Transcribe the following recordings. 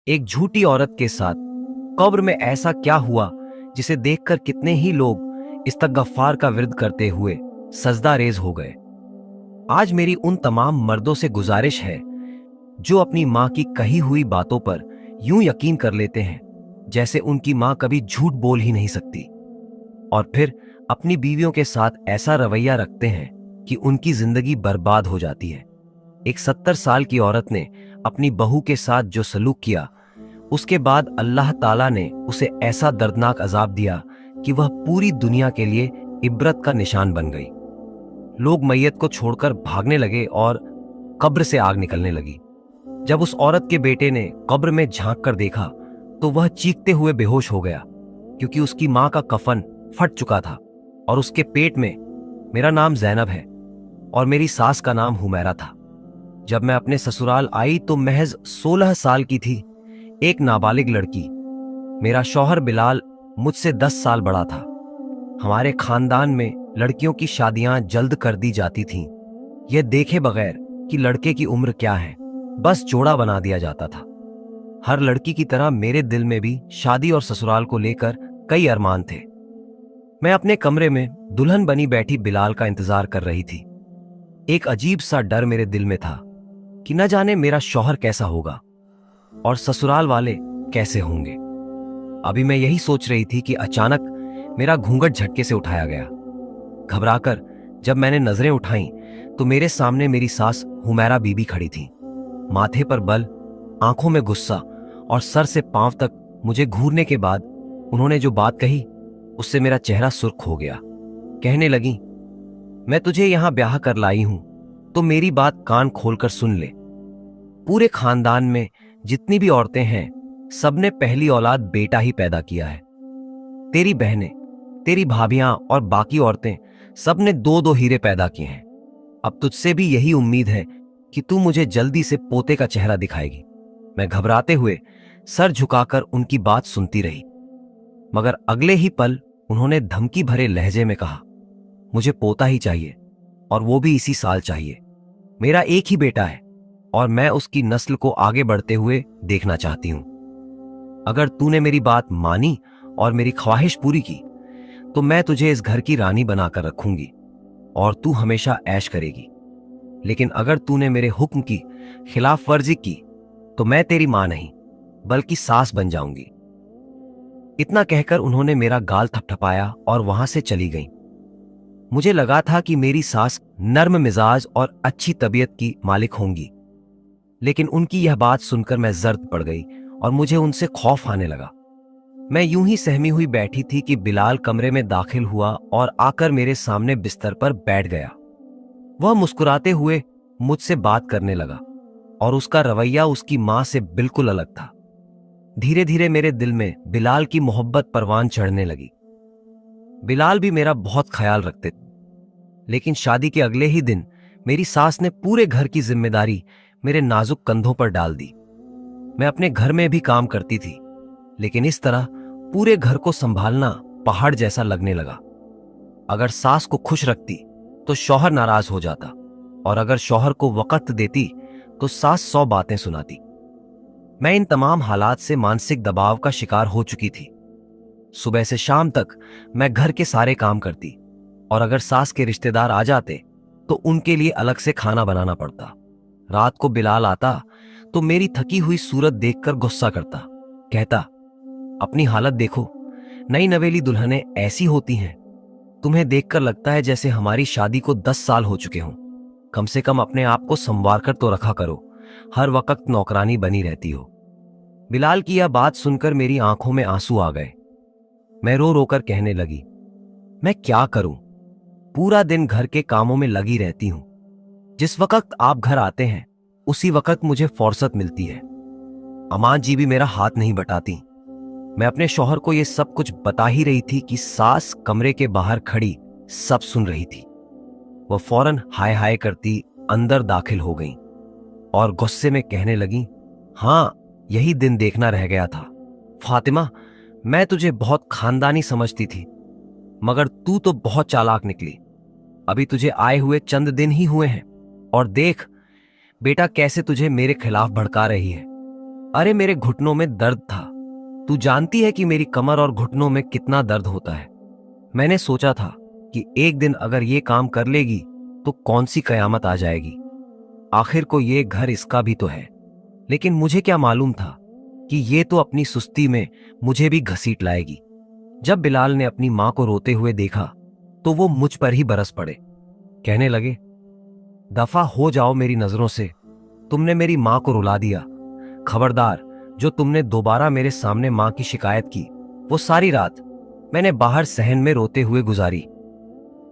एक झूठी औरत के साथ कब्र में ऐसा क्या हुआ जिसे देखकर कितने ही लोग इस्तगफार का विर्द करते हुए सजदा रेज हो गए। आज मेरी उन तमाम मर्दों से गुजारिश है जो अपनी मां की कही हुई बातों पर यूं यकीन कर लेते हैं जैसे उनकी मां कभी झूठ बोल ही नहीं सकती, और फिर अपनी बीवियों के साथ ऐसा रवैया रखते हैं कि उनकी जिंदगी बर्बाद हो जाती है। एक 70 साल की औरत ने अपनी बहू के साथ जो सलूक किया, उसके बाद अल्लाह ताला ने उसे ऐसा दर्दनाक अजाब दिया कि वह पूरी दुनिया के लिए इबरत का निशान बन गई। लोग मैयत को छोड़कर भागने लगे और कब्र से आग निकलने लगी। जब उस औरत के बेटे ने कब्र में झांक कर देखा तो वह चीखते हुए बेहोश हो गया, क्योंकि उसकी मां का कफन फट चुका था और उसके पेट में मेरा नाम जैनब है और मेरी सास का नाम हुमैरा था। जब मैं अपने ससुराल आई तो महज 16 साल की थी, एक नाबालिग लड़की। मेरा शौहर बिलाल मुझसे 10 साल बड़ा था। हमारे खानदान में लड़कियों की शादियां जल्द कर दी जाती थीं, यह देखे बगैर कि लड़के की उम्र क्या है, बस जोड़ा बना दिया जाता था। हर लड़की की तरह मेरे दिल में भी शादी और ससुराल को लेकर कई अरमान थे। मैं अपने कमरे में दुल्हन बनी बैठी बिलाल का इंतजार कर रही थी। एक अजीब सा डर मेरे दिल में था कि न जाने मेरा शौहर कैसा होगा और ससुराल वाले कैसे होंगे। अभी मैं यही सोच रही थी कि अचानक मेरा घूंघट झटके से उठाया गया। घबराकर जब मैंने नजरें उठाईं तो मेरे सामने मेरी सास हुमैरा बीबी खड़ी थी। माथे पर बल, आंखों में गुस्सा और सर से पांव तक मुझे घूरने के बाद उन्होंने जो बात कही उससे मेरा चेहरा सुर्ख हो गया। कहने लगी, मैं तुझे यहां ब्याह कर लाई हूं तो मेरी बात कान खोलकर सुन ले। पूरे खानदान में जितनी भी औरतें हैं सबने पहली औलाद बेटा ही पैदा किया है। तेरी बहनें, तेरी भाभियां और बाकी औरतें सबने 2-2 हीरे पैदा किए हैं। अब तुझसे भी यही उम्मीद है कि तू मुझे जल्दी से पोते का चेहरा दिखाएगी। मैं घबराते हुए सर झुकाकर उनकी बात सुनती रही, मगर अगले ही पल उन्होंने धमकी भरे लहजे में कहा, मुझे पोता ही चाहिए और वो भी इसी साल चाहिए। मेरा एक ही बेटा है और मैं उसकी नस्ल को आगे बढ़ते हुए देखना चाहती हूं। अगर तूने मेरी बात मानी और मेरी ख्वाहिश पूरी की तो मैं तुझे इस घर की रानी बनाकर रखूंगी और तू हमेशा ऐश करेगी। लेकिन अगर तूने मेरे हुक्म की खिलाफ वर्जी की तो मैं तेरी मां नहीं बल्कि सास बन जाऊंगी। इतना कहकर उन्होंने मेरा गाल थपथपाया और वहां से चली गईं। मुझे लगा था कि मेरी सास नर्म मिजाज और अच्छी तबीयत की मालिक होंगी, लेकिन उनकी यह बात सुनकर मैं जर्द पड़ गई और मुझे उनसे खौफ आने लगा। मैं यूं ही सहमी हुई बैठी थी कि बिलाल कमरे में दाखिल हुआ और आकर मेरे सामने बिस्तर पर बैठ गया। वह मुस्कुराते हुए मुझसे बात करने लगा और उसका रवैया उसकी मां से बिल्कुल अलग था। धीरे धीरे मेरे दिल में बिलाल की मोहब्बत परवान चढ़ने लगी। बिलाल भी मेरा बहुत ख्याल रखते थे, लेकिन शादी के अगले ही दिन मेरी सास ने पूरे घर की जिम्मेदारी मेरे नाजुक कंधों पर डाल दी। मैं अपने घर में भी काम करती थी, लेकिन इस तरह पूरे घर को संभालना पहाड़ जैसा लगने लगा। अगर सास को खुश रखती तो शौहर नाराज हो जाता, और अगर शौहर को वक़्त देती तो सास 100 बातें सुनाती। मैं इन तमाम हालात से मानसिक दबाव का शिकार हो चुकी थी। सुबह से शाम तक मैं घर के सारे काम करती, और अगर सास के रिश्तेदार आ जाते तो उनके लिए अलग से खाना बनाना पड़ता। रात को बिलाल आता तो मेरी थकी हुई सूरत देखकर गुस्सा करता, कहता, अपनी हालत देखो, नई नवेली दुल्हनें ऐसी होती हैं, तुम्हें देखकर लगता है जैसे हमारी शादी को 10 साल हो चुके हों। कम से कम अपने आप को संवार कर तो रखा करो, हर वक्त नौकरानी बनी रहती हो। बिलाल की यह बात सुनकर मेरी आंखों में आंसू आ गए। मैं रो रोकर कहने लगी, मैं क्या करूं, पूरा दिन घर के कामों में लगी रहती हूं। जिस वक्त आप घर आते हैं उसी वक्त मुझे फुर्सत मिलती है। अमान जी भी मेरा हाथ नहीं बटाती। मैं अपने शौहर को यह सब कुछ बता ही रही थी कि सास कमरे के बाहर खड़ी सब सुन रही थी। वह फौरन हाय हाय करती अंदर दाखिल हो गई और गुस्से में कहने लगी, हां, यही दिन देखना रह गया था। फातिमा, मैं तुझे बहुत खानदानी समझती थी, मगर तू तो बहुत चालाक निकली। अभी तुझे आए हुए चंद दिन ही हुए हैं और देख बेटा कैसे तुझे मेरे खिलाफ भड़का रही है। अरे मेरे घुटनों में दर्द था। तू जानती है कि मेरी कमर और घुटनों में कितना दर्द होता है। मैंने सोचा था कि एक दिन अगर ये काम कर लेगी तो कौन सी कयामत आ जाएगी। आखिर को ये घर इसका भी तो है। लेकिन मुझे क्या मालूम था कि ये तो अपनी सुस्ती में मुझे भी घसीट लाएगी। जब बिलाल ने अपनी मां को रोते हुए देखा तो वो मुझ पर ही बरस पड़े। कहने लगे, दफा हो जाओ मेरी नजरों से, तुमने मेरी मां को रुला दिया। खबरदार, जो तुमने दोबारा मेरे सामने मां की शिकायत की, वो सारी रात मैंने बाहर सहन में रोते हुए गुजारी।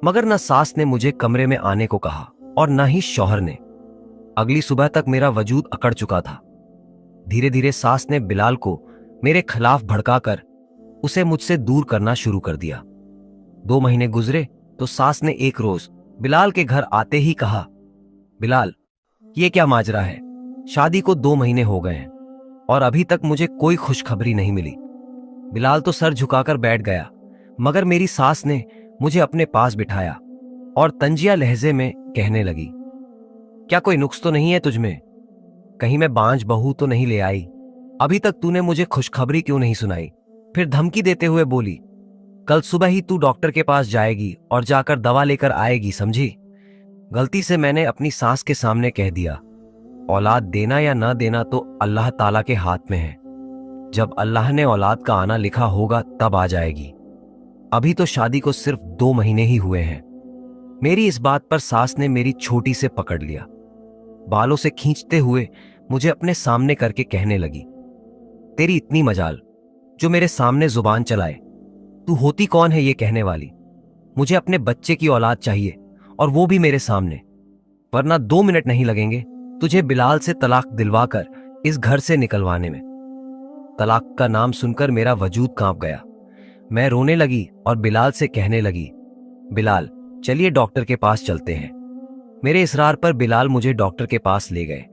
मगर न सास ने मुझे कमरे में आने को कहा और न ही शौहर ने। अगली सुबह तक मेरा वजूद अकड़ चुका था। धीरे धीरे सास ने बिलाल को मेरे खिलाफ भड़काकर उसे मुझसे दूर करना शुरू कर दिया। 2 महीने गुजरे तो सास ने एक रोज बिलाल के घर आते ही कहा, बिलाल, ये क्या माजरा है? शादी को 2 महीने हो गए हैं और अभी तक मुझे कोई खुशखबरी नहीं मिली। बिलाल तो सर झुकाकर बैठ गया, मगर मेरी सास ने मुझे अपने पास बिठाया और तंजिया लहजे में कहने लगी, क्या कोई नुक्स तो नहीं है तुझमें? कहीं मैं बांझ बहू तो नहीं ले आई? अभी तक तूने मुझे खुशखबरी क्यों नहीं सुनाई? फिर धमकी देते हुए बोली, कल सुबह ही तू डॉक्टर के पास जाएगी और जाकर दवा लेकर आएगी, समझी? गलती से मैंने अपनी सास के सामने कह दिया, औलाद देना या ना देना तो अल्लाह ताला के हाथ में है। जब अल्लाह ने औलाद का आना लिखा होगा तब आ जाएगी। अभी तो शादी को सिर्फ 2 महीने ही हुए हैं। मेरी इस बात पर सास ने मेरी छोटी से पकड़ लिया। बालों से खींचते हुए मुझे अपने सामने करके कहने लगी, तेरी इतनी मजाल जो मेरे सामने जुबान चलाए। तू होती कौन है ये कहने वाली? मुझे अपने बच्चे की औलाद चाहिए और वो भी मेरे सामने, वरना 2 मिनट नहीं लगेंगे तुझे बिलाल से तलाक दिलवाकर इस घर से निकलवाने में। तलाक का नाम सुनकर मेरा वजूद कांप गया। मैं रोने लगी और बिलाल से कहने लगी, बिलाल, चलिए डॉक्टर के पास चलते हैं। मेरे इसरार पर बिलाल मुझे डॉक्टर के पास ले गए।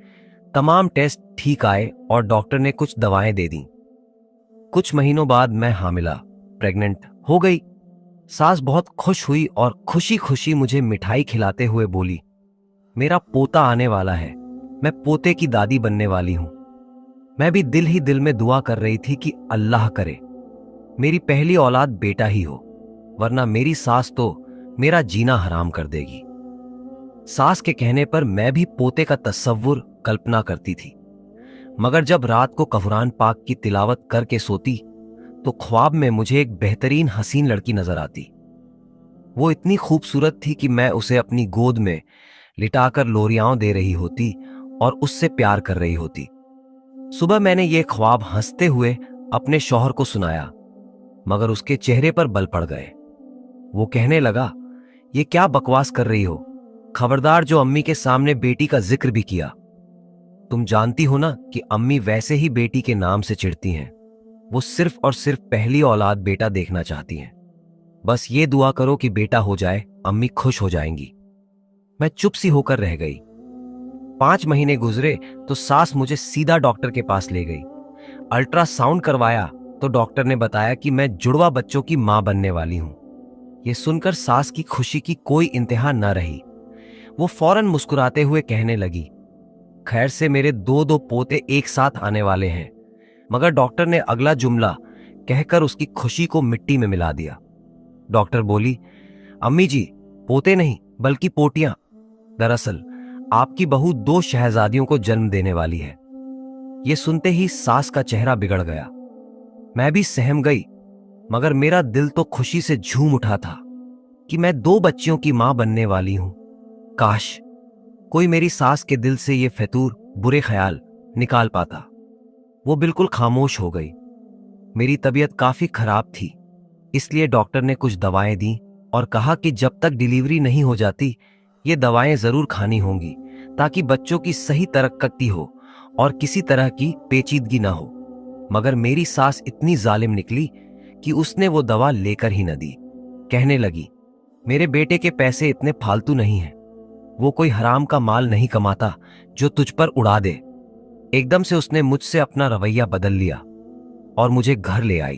तमाम टेस्ट ठीक आए और डॉक्टर ने कुछ दवाएं दे दी। कुछ महीनों बाद मैं हामिला, प्रेग्नेंट हो गई। सास बहुत खुश हुई और खुशी खुशी मुझे मिठाई खिलाते हुए बोली, मेरा पोता आने वाला है, मैं पोते की दादी बनने वाली हूं। मैं भी दिल ही दिल में दुआ कर रही थी कि अल्लाह करे मेरी पहली औलाद बेटा ही हो, वरना मेरी सास तो मेरा जीना हराम कर देगी। सास के कहने पर मैं भी पोते का तस्वुर कल्पना करती थी, मगर जब रात को कुरान पाक की तिलावत करके सोती तो ख्वाब में मुझे एक बेहतरीन हसीन लड़की नजर आती। वो इतनी खूबसूरत थी कि मैं उसे अपनी गोद में लिटाकर लोरियां दे रही होती और उससे प्यार कर रही होती। सुबह मैंने ये ख्वाब हंसते हुए अपने शौहर को सुनाया, मगर उसके चेहरे पर बल पड़ गए। वो कहने लगा, ये क्या बकवास कर रही हो? खबरदार, जो अम्मी के सामने बेटी का जिक्र भी किया। तुम जानती हो ना कि अम्मी वैसे ही बेटी के नाम से चिढ़ती हैं। वो सिर्फ और सिर्फ पहली औलाद बेटा देखना चाहती हैं। बस ये दुआ करो कि बेटा हो जाए, अम्मी खुश हो जाएंगी। मैं चुप सी होकर रह गई। 5 महीने गुजरे तो सास मुझे सीधा डॉक्टर के पास ले गई। अल्ट्रासाउंड करवाया तो डॉक्टर ने बताया कि मैं जुड़वा बच्चों की मां बनने वाली हूं। यह सुनकर सास की खुशी की कोई इंतहा न रही। वो फौरन मुस्कुराते हुए कहने लगी, खैर से मेरे 2 पोते एक साथ आने वाले हैं। मगर डॉक्टर ने अगला जुमला कहकर उसकी खुशी को मिट्टी में मिला दिया। डॉक्टर बोली, अम्मी जी, पोते नहीं बल्कि पोटियां। दरअसल आपकी बहू 2 शहजादियों को जन्म देने वाली है। यह सुनते ही सास का चेहरा बिगड़ गया। मैं भी सहम गई, मगर मेरा दिल तो खुशी से झूम उठा था कि मैं 2 बच्चियों की मां बनने वाली हूं। काश कोई मेरी सास के दिल से ये फितूर बुरे ख्याल निकाल पाता। वो बिल्कुल खामोश हो गई। मेरी तबीयत काफी खराब थी, इसलिए डॉक्टर ने कुछ दवाएं दी और कहा कि जब तक डिलीवरी नहीं हो जाती ये दवाएं जरूर खानी होंगी, ताकि बच्चों की सही तरक्की हो और किसी तरह की पेचीदगी ना हो। मगर मेरी सास इतनी जालिम निकली कि उसने वो दवा लेकर ही न दी। कहने लगी, मेरे बेटे के पैसे इतने फालतू नहीं हैं। वो कोई हराम का माल नहीं कमाता जो तुझ पर उड़ा दे। एकदम से उसने मुझसे अपना रवैया बदल लिया और मुझे घर ले आई।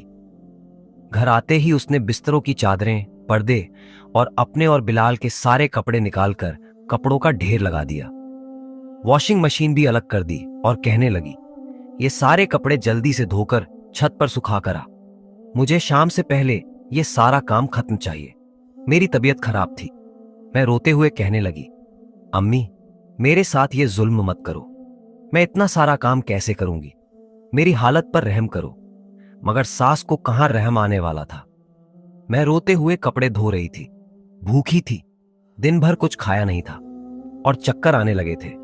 घर आते ही उसने बिस्तरों की चादरें, पर्दे और अपने और बिलाल के सारे कपड़े निकालकर कपड़ों का ढेर लगा दिया। वॉशिंग मशीन भी अलग कर दी और कहने लगी, ये सारे कपड़े जल्दी से धोकर छत पर सुखा कर आ। मुझे शाम से पहले ये सारा काम खत्म चाहिए। मेरी तबीयत खराब थी। मैं रोते हुए कहने लगी, अम्मी, मेरे साथ ये जुल्म मत करो। मैं इतना सारा काम कैसे करूंगी? मेरी हालत पर रहम करो। मगर सास को कहां रहम आने वाला था। मैं रोते हुए कपड़े धो रही थी। भूखी थी, दिन भर कुछ खाया नहीं था और चक्कर आने लगे थे।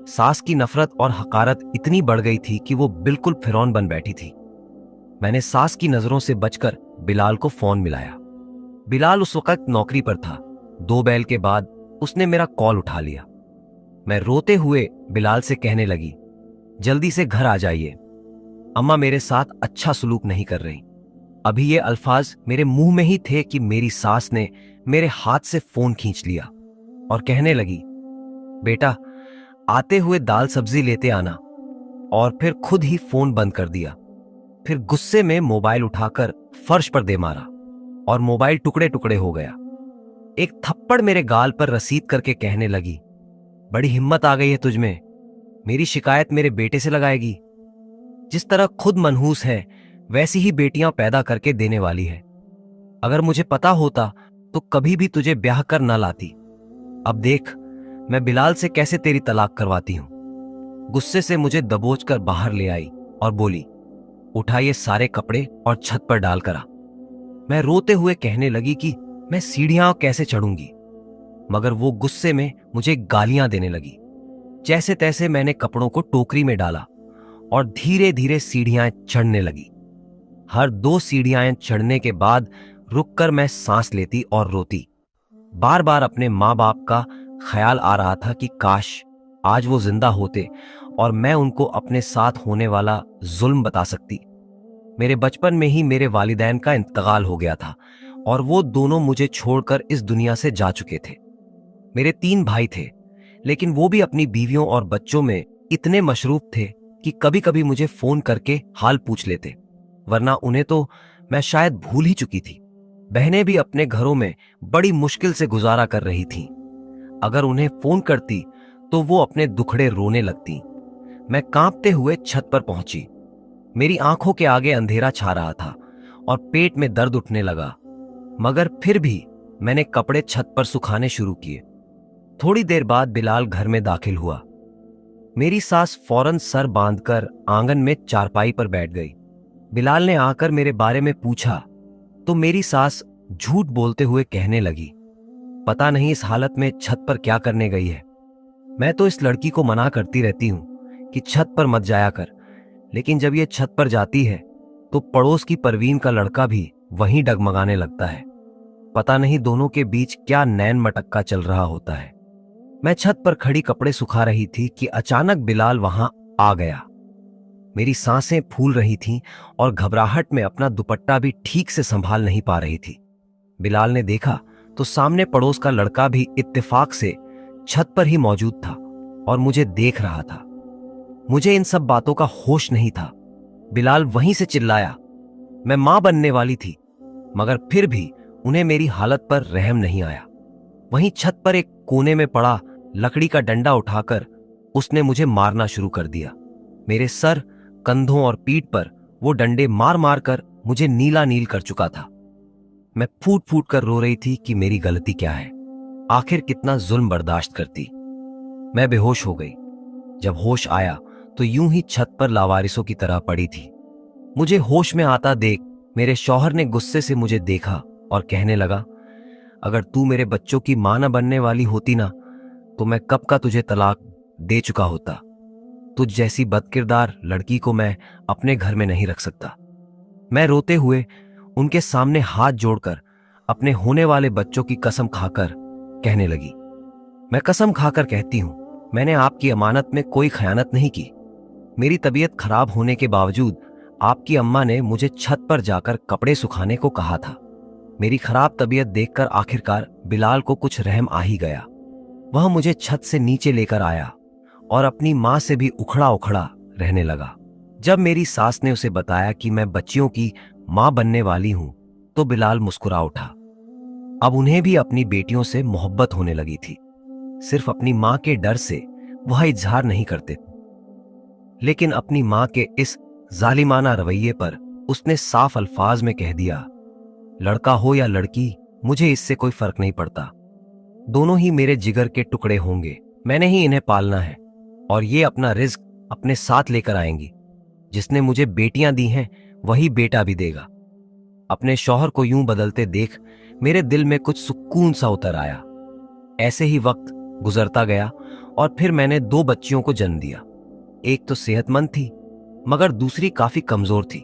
सास की नफरत और हकारत इतनी बढ़ गई थी कि वो बिल्कुल फिरौन बन बैठी थी। मैंने सास की नजरों से बचकर बिलाल को फोन मिलाया। बिलाल उस वक्त नौकरी पर था। 2 बैल के बाद उसने मेरा कॉल उठा लिया। मैं रोते हुए बिलाल से कहने लगी, जल्दी से घर आ जाइए। अम्मा मेरे साथ अच्छा सलूक नहीं कर रही। अभी ये अल्फाज मेरे मुंह में ही थे कि मेरी सास ने मेरे हाथ से फोन खींच लिया और कहने लगी, बेटा, आते हुए दाल सब्जी लेते आना। और फिर खुद ही फोन बंद कर दिया। फिर गुस्से में मोबाइल उठाकर फर्श पर दे मारा और मोबाइल टुकड़े टुकड़े हो गया। एक थप्पड़ मेरे गाल पर रसीद करके कहने लगी, बड़ी हिम्मत आ गई है तुझमें। मेरी शिकायत मेरे बेटे से लगाएगी। जिस तरह खुद मनहूस है वैसी ही बेटियां पैदा करके देने वाली है। अगर मुझे पता होता तो कभी भी तुझे ब्याह कर न लाती। अब देख मैं बिलाल से कैसे तेरी तलाक करवाती हूं। गुस्से से मुझे दबोच कर बाहर ले आई और बोली, उठाइए सारे कपड़े और छत पर डाल कर आ। मैं रोते हुए कहने लगी कि मैं सीढ़ियां कैसे चढ़ूंगी। मगर वो गुस्से में मुझे गालियां देने लगी। जैसे तैसे मैंने कपड़ों को टोकरी में डाला और धीरे धीरे सीढ़ियां चढ़ने लगी। हर 2 सीढ़ियां चढ़ने के बाद रुककर मैं सांस लेती और रोती। बार बार अपने माँ बाप का ख्याल आ रहा था कि काश आज वो जिंदा होते और मैं उनको अपने साथ होने वाला जुल्म बता सकती। मेरे बचपन में ही मेरे वालिदैन का इंतकाल हो गया था और वो दोनों मुझे छोड़कर इस दुनिया से जा चुके थे। मेरे 3 भाई थे, लेकिन वो भी अपनी बीवियों और बच्चों में इतने मशरूफ थे कि कभी कभी मुझे फोन करके हाल पूछ लेते, वरना उन्हें तो मैं शायद भूल ही चुकी थी। बहनें भी अपने घरों में बड़ी मुश्किल से गुजारा कर रही थीं। अगर उन्हें फोन करती तो वो अपने दुखड़े रोने लगती। मैं कांपते हुए छत पर पहुंची। मेरी आंखों के आगे अंधेरा छा रहा था और पेट में दर्द उठने लगा। मगर फिर भी मैंने कपड़े छत पर सुखाने शुरू किए। थोड़ी देर बाद बिलाल घर में दाखिल हुआ। मेरी सास फौरन सर बांधकर आंगन में चारपाई पर बैठ गई। बिलाल ने आकर मेरे बारे में पूछा तो मेरी सास झूठ बोलते हुए कहने लगी, पता नहीं इस हालत में छत पर क्या करने गई है। मैं तो इस लड़की को मना करती रहती हूं कि छत पर मत जाया कर, लेकिन जब ये छत पर जाती है तो पड़ोस की परवीन का लड़का भी वहीं डगमगाने लगता है। पता नहीं दोनों के बीच क्या नैन मटक्का चल रहा होता है। मैं छत पर खड़ी कपड़े सुखा रही थी कि अचानक बिलाल वहां आ गया। मेरी सांसें फूल रही थीं और घबराहट में अपना दुपट्टा भी ठीक से संभाल नहीं पा रही थी। बिलाल ने देखा तो सामने पड़ोस का लड़का भी इत्तेफाक से छत पर ही मौजूद था और मुझे देख रहा था। मुझे इन सब बातों का होश नहीं था। बिलाल वहीं से चिल्लाया। मैं मां बनने वाली थी, मगर फिर भी उन्हें मेरी हालत पर रहम नहीं आया। वहीं छत पर एक कोने में पड़ा लकड़ी का डंडा उठाकर उसने मुझे मारना शुरू कर दिया। मेरे सर, कंधों और पीठ पर वो डंडे मार मार कर मुझे नीला नील कर चुका था। मैं फूट फूट कर रो रही थी कि मेरी गलती क्या है, आखिर कितना जुल्म बर्दाश्त करती। मैं बेहोश हो गई। जब होश आया तो यूं ही छत पर लावारिसों की तरह पड़ी थी। मुझे होश में आता देख मेरे शौहर ने गुस्से से मुझे देखा और कहने लगा, अगर तू मेरे बच्चों की मां न बनने वाली होती ना तो मैं कब का तुझे तलाक दे चुका होता। तुझ जैसी बदकिरदार लड़की को मैं अपने घर में नहीं रख सकता। मैं रोते हुए उनके सामने हाथ जोड़कर अपने होने वाले बच्चों की कसम खाकर कहने लगी, मैं कसम खाकर कहती हूं, मैंने आपकी अमानत में कोई खयानत नहीं की। मेरी तबीयत खराब होने के बावजूद आपकी अम्मा ने मुझे छत पर जाकर कपड़े सुखाने को कहा था। मेरी खराब तबीयत देखकर आखिरकार बिलाल को कुछ रहम आ ही गया। वह मुझे छत से नीचे लेकर आया और अपनी मां से भी उखड़ा उखड़ा रहने लगा। जब मेरी सास ने उसे बताया कि मैं बच्चियों की मां बनने वाली हूं तो बिलाल मुस्कुरा उठा। अब उन्हें भी अपनी बेटियों से मोहब्बत होने लगी थी। सिर्फ अपनी मां के डर से वह इजहार नहीं करते, लेकिन अपनी मां के इस जालिमाना रवैये पर उसने साफ अल्फाज में कह दिया, लड़का हो या लड़की, मुझे इससे कोई फर्क नहीं पड़ता। दोनों ही मेरे जिगर के टुकड़े होंगे। मैंने ही इन्हें पालना है और ये अपना रिज्क अपने साथ लेकर आएंगी। जिसने मुझे बेटियां दी हैं वही बेटा भी देगा। अपने शौहर को यूं बदलते देख मेरे दिल में कुछ सुकून सा उतर आया। ऐसे ही वक्त गुजरता गया और फिर मैंने 2 बच्चियों को जन्म दिया। एक तो सेहतमंद थी मगर दूसरी काफी कमजोर थी।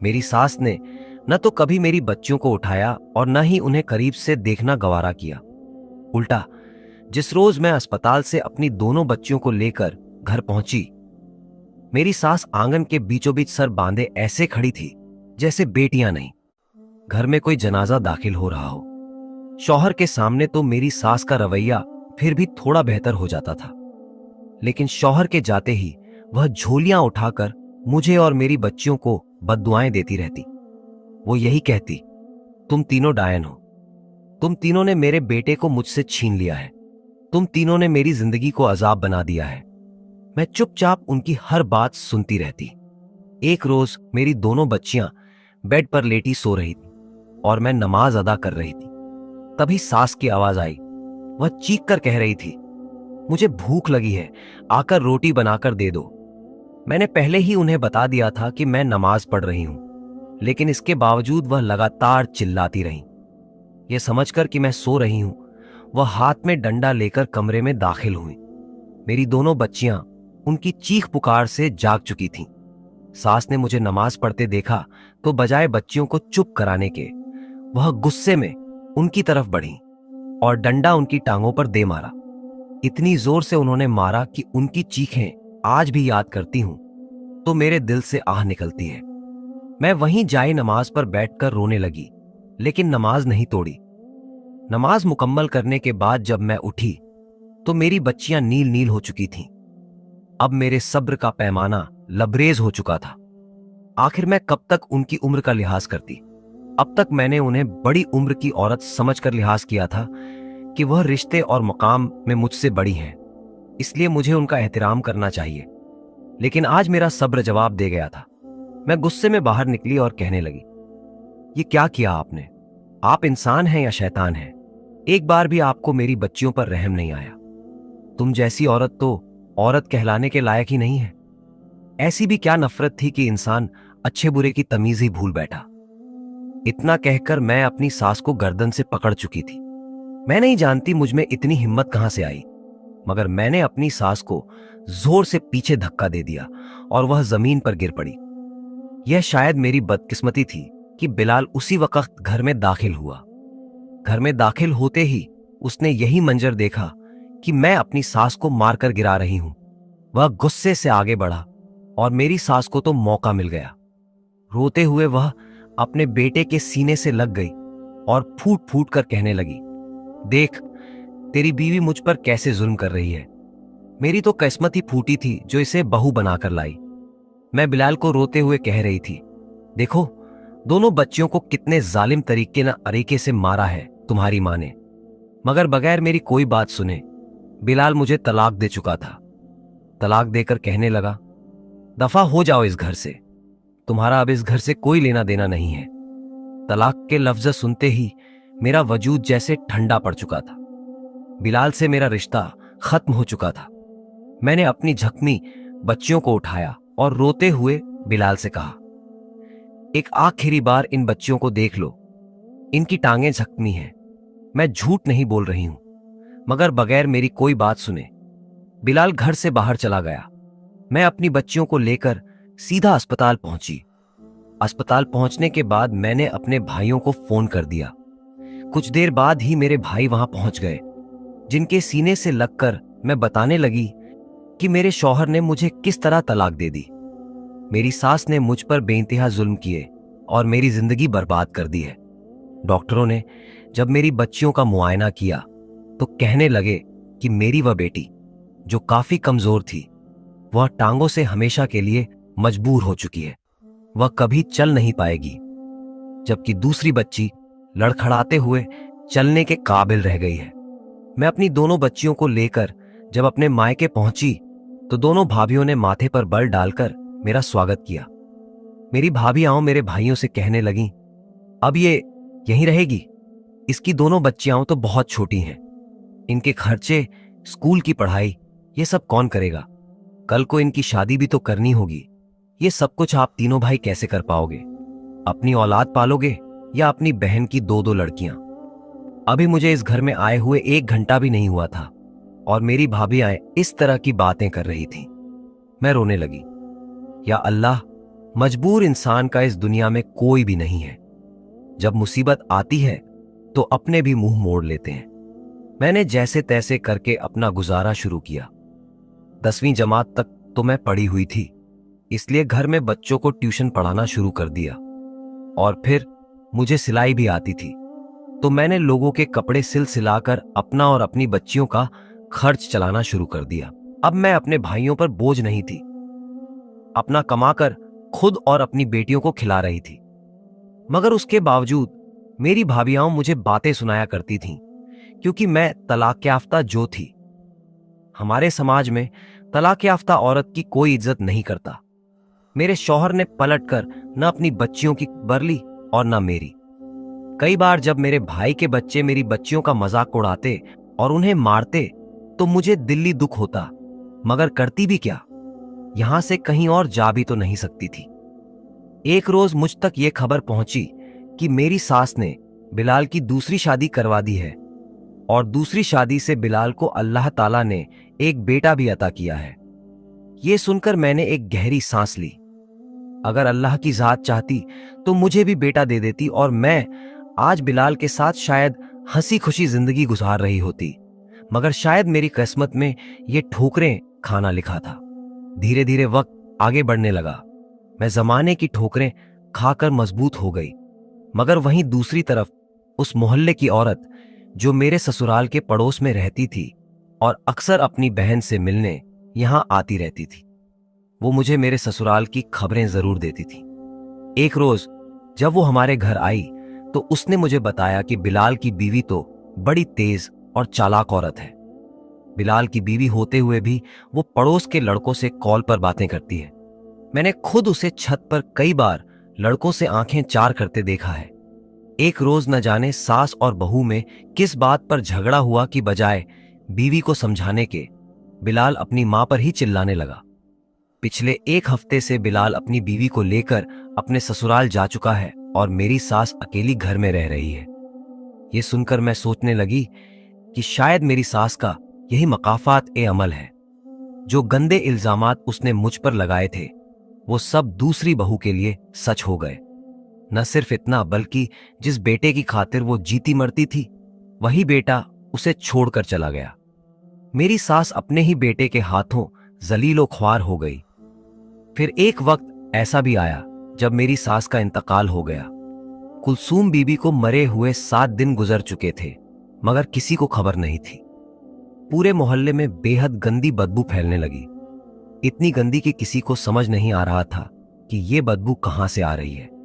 मेरी सास ने न तो कभी मेरी बच्चियों को उठाया और न ही उन्हें करीब से देखना गवारा किया। उल्टा जिस रोज मैं अस्पताल से अपनी दोनों बच्चियों को लेकर घर पहुंची, मेरी सास आंगन के बीचों बीच सर बांधे ऐसे खड़ी थी जैसे बेटियां नहीं, घर में कोई जनाजा दाखिल हो रहा हो। शौहर के सामने तो मेरी सास का रवैया फिर भी थोड़ा बेहतर हो जाता था, लेकिन शौहर के जाते ही वह झोलियां उठाकर मुझे और मेरी बच्चियों को बद्दुआएं देती रहती। वो यही कहती, तुम तीनों डायन हो, तुम तीनों ने मेरे बेटे को मुझसे छीन लिया है, तुम तीनों ने मेरी जिंदगी को अजाब बना दिया है। मैं चुपचाप उनकी हर बात सुनती रहती। एक रोज मेरी दोनों बच्चियां बेड पर लेटी सो रही थी और मैं नमाज अदा कर रही थी। तभी सास की आवाज आई। वह चीख कर कह रही थी, मुझे भूख लगी है, आकर रोटी बनाकर दे दो। मैंने पहले ही उन्हें बता दिया था कि मैं नमाज पढ़ रही हूं, लेकिन इसके बावजूद वह लगातार चिल्लाती रहीं। यह समझकर कि मैं सो रही हूं, वह हाथ में डंडा लेकर कमरे में दाखिल हुई। मेरी दोनों बच्चियां उनकी चीख पुकार से जाग चुकी थीं। सास ने मुझे नमाज पढ़ते देखा तो बजाय बच्चियों को चुप कराने के, वह गुस्से में उनकी तरफ बढ़ी और डंडा उनकी टांगों पर दे मारा। इतनी जोर से उन्होंने मारा कि उनकी चीखें आज भी याद करती हूं तो मेरे दिल से आह निकलती है। मैं वहीं जाए नमाज पर बैठकर रोने लगी, लेकिन नमाज नहीं तोड़ी। नमाज मुकम्मल करने के बाद जब मैं उठी तो मेरी बच्चियां नील नील हो चुकी थीं। अब मेरे सब्र का पैमाना लबरेज हो चुका था। आखिर मैं कब तक उनकी उम्र का लिहाज करती। अब तक मैंने उन्हें बड़ी उम्र की औरत समझकर लिहाज किया था कि वह रिश्ते और मकाम में मुझसे बड़ी हैं, इसलिए मुझे उनका एहतराम करना चाहिए। लेकिन आज मेरा सब्र जवाब दे गया था। मैं गुस्से में बाहर निकली और कहने लगी, ये क्या किया आपने? आप इंसान हैं या शैतान हैं? एक बार भी आपको मेरी बच्चियों पर रहम नहीं आया। तुम जैसी औरत तो औरत कहलाने के लायक ही नहीं है। ऐसी भी क्या नफरत थी कि इंसान अच्छे बुरे की तमीज ही भूल बैठा। इतना कहकर मैं अपनी सास को गर्दन से पकड़ चुकी थी। मैं नहीं जानती मुझ में इतनी हिम्मत कहां से आई, मगर मैंने अपनी सास को जोर से पीछे धक्का दे दिया और वह जमीन पर गिर पड़ी। यह शायद मेरी बदकिस्मती थी कि बिलाल उसी वक्त घर में दाखिल हुआ। घर में दाखिल होते ही उसने यही मंजर देखा कि मैं अपनी सास को मारकर गिरा रही हूं। वह गुस्से से आगे बढ़ा और मेरी सास को तो मौका मिल गया। रोते हुए वह अपने बेटे के सीने से लग गई और फूट फूट कर कहने लगी, देख तेरी बीवी मुझ पर कैसे जुल्म कर रही है। मेरी तो किस्मत ही फूटी थी जो इसे बहू बनाकर लाई। मैं बिलाल को रोते हुए कह रही थी, देखो दोनों बच्चियों को कितने जालिम तरीके न अरीके से मारा है तुम्हारी मां ने। मगर बगैर मेरी कोई बात सुने बिलाल मुझे तलाक दे चुका था। तलाक देकर कहने लगा, दफा हो जाओ इस घर से, तुम्हारा अब इस घर से कोई लेना देना नहीं है। तलाक के लफ्ज सुनते ही मेरा वजूद जैसे ठंडा पड़ चुका था। बिलाल से मेरा रिश्ता खत्म हो चुका था। मैंने अपनी झकमी बच्चियों को उठाया और रोते हुए बिलाल से कहा, एक आखिरी बार इन बच्चियों को देख लो, इनकी टांगें जख्मी हैं। मैं झूठ नहीं बोल रही हूं। मगर बगैर मेरी कोई बात सुने बिलाल घर से बाहर चला गया। मैं अपनी बच्चियों को लेकर सीधा अस्पताल पहुंची। अस्पताल पहुंचने के बाद मैंने अपने भाइयों को फोन कर दिया। कुछ देर बाद ही मेरे भाई वहां पहुंच गए, जिनके सीने से लगकर मैं बताने लगी कि मेरे शौहर ने मुझे किस तरह तलाक दे दी। मेरी सास ने मुझ पर बेइंतहा जुल्म किए और मेरी जिंदगी बर्बाद कर दी है। डॉक्टरों ने जब मेरी बच्चियों का मुआयना किया तो कहने लगे कि मेरी वह बेटी जो काफी कमजोर थी, वह टांगों से हमेशा के लिए मजबूर हो चुकी है, वह कभी चल नहीं पाएगी। जबकि दूसरी बच्ची लड़खड़ाते हुए चलने के काबिल रह गई है। मैं अपनी दोनों बच्चियों को लेकर जब अपने मायके पहुंची तो दोनों भाभीियों ने माथे पर बल डालकर मेरा स्वागत किया। मेरी भाभियां मेरे भाइयों से कहने लगीं, अब ये यहीं रहेगी, इसकी दोनों बच्चियां तो बहुत छोटी हैं, इनके खर्चे, स्कूल की पढ़ाई, ये सब कौन करेगा? कल को इनकी शादी भी तो करनी होगी। ये सब कुछ आप तीनों भाई कैसे कर पाओगे? अपनी औलाद पालोगे या अपनी बहन की दो दो लड़कियां? अभी मुझे इस घर में आए हुए 1 घंटा भी नहीं हुआ था और मेरी भाभियां इस तरह की बातें कर रही थी। मैं रोने लगी। या अल्लाह, मजबूर इंसान का इस दुनिया में कोई भी नहीं है। जब मुसीबत आती है तो अपने भी मुंह मोड़ लेते हैं। मैंने जैसे तैसे करके अपना गुजारा शुरू किया। 10वीं जमात तक तो मैं पढ़ी हुई थी, इसलिए घर में बच्चों को ट्यूशन पढ़ाना शुरू कर दिया। और फिर मुझे सिलाई भी आती थी, तो मैंने लोगों के कपड़े सिल सिलाकर अपना और अपनी बच्चियों का खर्च चलाना शुरू कर दिया। अब मैं अपने भाइयों पर बोझ नहीं थी, अपना कमाकर खुद और अपनी बेटियों को खिला रही थी। मगर उसके बावजूद मेरी भाभियां मुझे बातें सुनाया करती थीं, क्योंकि मैं तलाक याफ्ता जो थी। हमारे समाज में तलाक याफ्ता औरत की कोई इज्जत नहीं करता। मेरे शौहर ने पलटकर न अपनी बच्चियों की बरली और न मेरी। कई बार जब मेरे भाई के बच्चे मेरी बच्चियों का मजाक उड़ाते और उन्हें मारते तो मुझे दिल्ली दुख होता, मगर करती भी क्या? यहां से कहीं और जा भी तो नहीं सकती थी। एक रोज मुझ तक यह खबर पहुंची कि मेरी सास ने बिलाल की दूसरी शादी करवा दी है और दूसरी शादी से बिलाल को अल्लाह ताला ने एक बेटा भी अता किया है। यह सुनकर मैंने एक गहरी सांस ली। अगर अल्लाह की जात चाहती तो मुझे भी बेटा दे देती और मैं आज बिलाल के साथ शायद हंसी खुशी जिंदगी गुजार रही होती। मगर शायद मेरी किस्मत में ये ठोकरें खाना लिखा था। धीरे धीरे वक्त आगे बढ़ने लगा। मैं जमाने की ठोकरें खाकर मजबूत हो गई। मगर वहीं दूसरी तरफ उस मोहल्ले की औरत जो मेरे ससुराल के पड़ोस में रहती थी और अक्सर अपनी बहन से मिलने यहां आती रहती थी, वो मुझे मेरे ससुराल की खबरें जरूर देती थी। एक रोज जब वो हमारे घर आई तो उसने मुझे बताया कि बिलाल की बीवी तो बड़ी तेज और चालाक औरत है। बिलाल की बीवी होते हुए भी वो पड़ोस के लड़कों से कॉल पर बातें करती है। मैंने खुद उसे छत पर कई बार लड़कों से आंखें चार करते देखा है। एक रोज न जाने सास और बहू में किस बात पर झगड़ा हुआ कि बजाय बीवी को समझाने के बिलाल अपनी मां पर ही चिल्लाने लगा। पिछले 1 हफ्ते से बिलाल अपनी बीवी को लेकर अपने ससुराल जा चुका है और मेरी सास अकेली घर में रह रही है। यह सुनकर मैं सोचने लगी कि शायद मेरी सास का यही मकाफात ए अमल है। जो गंदे इल्जामात उसने मुझ पर लगाए थे वो सब दूसरी बहू के लिए सच हो गए। न सिर्फ इतना, बल्कि जिस बेटे की खातिर वो जीती मरती थी वही बेटा उसे छोड़कर चला गया। मेरी सास अपने ही बेटे के हाथों जलीलो ख्वार हो गई। फिर एक वक्त ऐसा भी आया जब मेरी सास का इंतकाल हो गया। कुलसूम बीबी को मरे हुए 7 दिन गुजर चुके थे, मगर किसी को खबर नहीं थी। पूरे मोहल्ले में बेहद गंदी बदबू फैलने लगी। इतनी गंदी कि किसी को समझ नहीं आ रहा था कि ये बदबू कहां से आ रही है।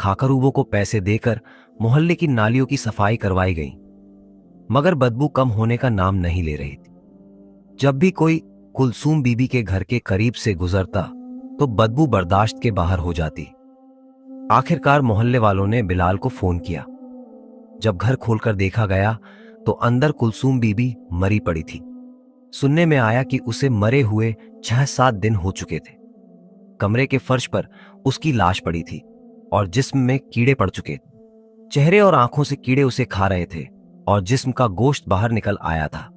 खाकरूबों को पैसे देकर मोहल्ले की नालियों की सफाई करवाई गई, मगर बदबू कम होने का नाम नहीं ले रही थी। जब भी कोई कुलसूम बीबी के घर के करीब से गुजरता तो बदबू बर्दाश्त के बाहर हो जाती। आखिरकार मोहल्ले वालों ने बिलाल को फोन किया। जब घर खोलकर देखा गया तो अंदर कुलसूम बीबी मरी पड़ी थी। सुनने में आया कि उसे मरे हुए 6-7 दिन हो चुके थे। कमरे के फर्श पर उसकी लाश पड़ी थी और जिस्म में कीड़े पड़ चुके थे। चेहरे और आंखों से कीड़े उसे खा रहे थे और जिस्म का गोश्त बाहर निकल आया था।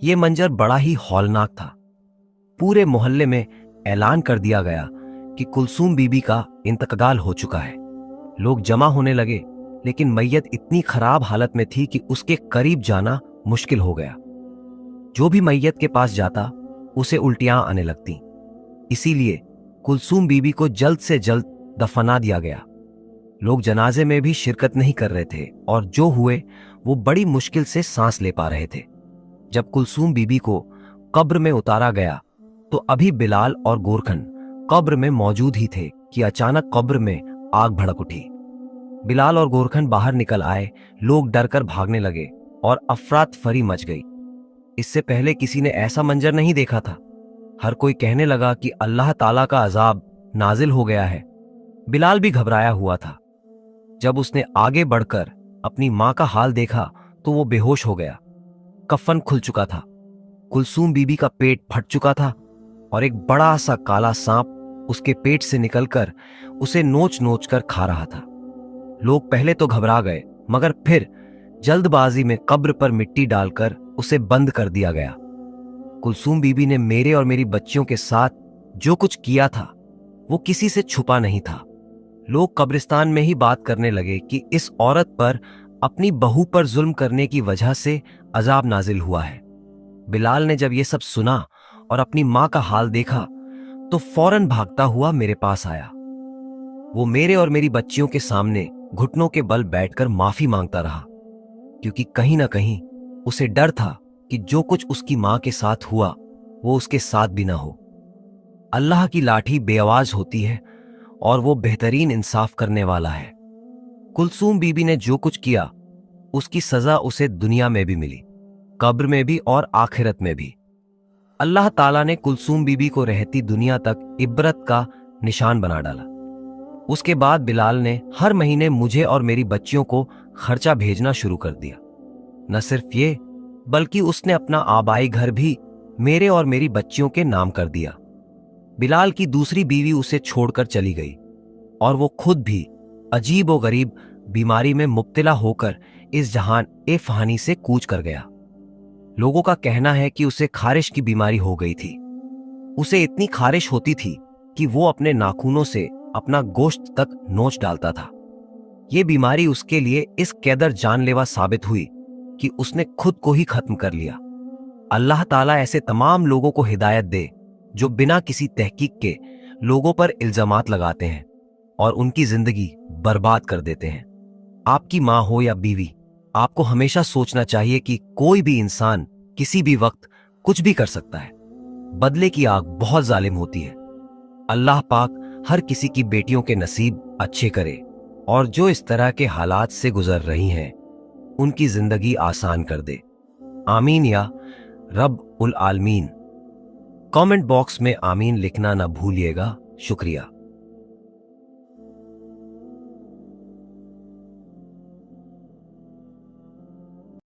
यह मंजर बड़ा ही हौलनाक था। पूरे मोहल्ले में ऐलान कर दिया गया कि कुलसूम बीबी का इंतकाल हो चुका है। लोग जमा होने लगे, लेकिन मैयत इतनी खराब हालत में थी कि उसके करीब जाना मुश्किल हो गया। जो भी मैयत के पास जाता उसे उल्टियां आने लगती। इसीलिए कुलसूम बीबी को जल्द से जल्द दफना दिया गया। लोग जनाजे में भी शिरकत नहीं कर रहे थे और जो हुए वो बड़ी मुश्किल से सांस ले पा रहे थे। जब कुलसूम बीबी को कब्र में उतारा गया तो अभी बिलाल और गोरखन कब्र में मौजूद ही थे कि अचानक कब्र में आग भड़क उठी। बिलाल और गोरखन बाहर निकल आए। लोग डरकर भागने लगे और अफरात फरी मच गई। इससे पहले किसी ने ऐसा मंजर नहीं देखा था। हर कोई कहने लगा कि अल्लाह ताला का अजाब नाजिल हो गया है। बिलाल भी घबराया हुआ था। जब उसने आगे बढ़कर अपनी मां का हाल देखा तो वो बेहोश हो गया। कफन खुल चुका था, कुलसूम बीबी का पेट फट चुका था और एक बड़ा सा काला सांप उसके पेट से निकलकर उसे नोच नोच कर खा रहा था। लोग पहले तो घबरा गए, मगर फिर जल्दबाजी में कब्र पर मिट्टी डालकर उसे बंद कर दिया गया। कुलसूम बीबी ने मेरे और मेरी बच्चियों के साथ जो कुछ किया था वो किसी से छुपा नहीं था। लोग कब्रिस्तान में ही बात करने लगे कि इस औरत पर अपनी बहू पर जुल्म करने की वजह से अजाब नाजिल हुआ है। बिलाल ने जब ये सब सुना और अपनी मां का हाल देखा तो फौरन भागता हुआ मेरे पास आया। वो मेरे और मेरी बच्चियों के सामने घुटनों के बल बैठकर माफी मांगता रहा, क्योंकि कहीं ना कहीं उसे डर था कि जो कुछ उसकी मां के साथ हुआ वो उसके साथ भी ना हो। अल्लाह की लाठी बेआवाज होती है और वो बेहतरीन इंसाफ करने वाला है। कुलसूम बीबी ने जो कुछ किया उसकी सजा उसे दुनिया में भी मिली, कब्र में भी और आखिरत में भी। अल्लाह ताला ने कुलसूम बीबी को रहती दुनिया तक इबरत का निशान बना डाला। उसके बाद बिलाल ने हर महीने मुझे और मेरी बच्चियों को खर्चा भेजना शुरू कर दिया। न सिर्फ ये, बल्कि उसने अपना आबाई घर भी मेरे और मेरी बच्चियों के नाम कर दिया। बिलाल की दूसरी बीवी उसे छोड़कर चली गई और वो खुद भी अजीब व गरीब बीमारी में मुब्तला होकर इस जहान ए फहानी से कूच कर गया। लोगों का कहना है कि उसे खारिश की बीमारी हो गई थी। उसे इतनी खारिश होती थी कि वो अपने नाखूनों से अपना गोश्त तक नोच डालता था। ये बीमारी उसके लिए इस कदर जानलेवा साबित हुई कि उसने खुद को ही खत्म कर लिया। अल्लाह ताला ऐसे तमाम लोगों को हिदायत दे जो बिना किसी तहकीक के लोगों पर इल्जामात लगाते हैं और उनकी जिंदगी बर्बाद कर देते हैं। आपकी मां हो या बीवी, आपको हमेशा सोचना चाहिए कि कोई भी इंसान किसी भी वक्त कुछ भी कर सकता है। बदले की आग बहुत जालिम होती है। अल्लाह पाक हर किसी की बेटियों के नसीब अच्छे करे और जो इस तरह के हालात से गुजर रही हैं उनकी जिंदगी आसान कर दे। आमीन या रब उल आलमीन। कमेंट बॉक्स में आमीन लिखना ना भूलिएगा। शुक्रिया।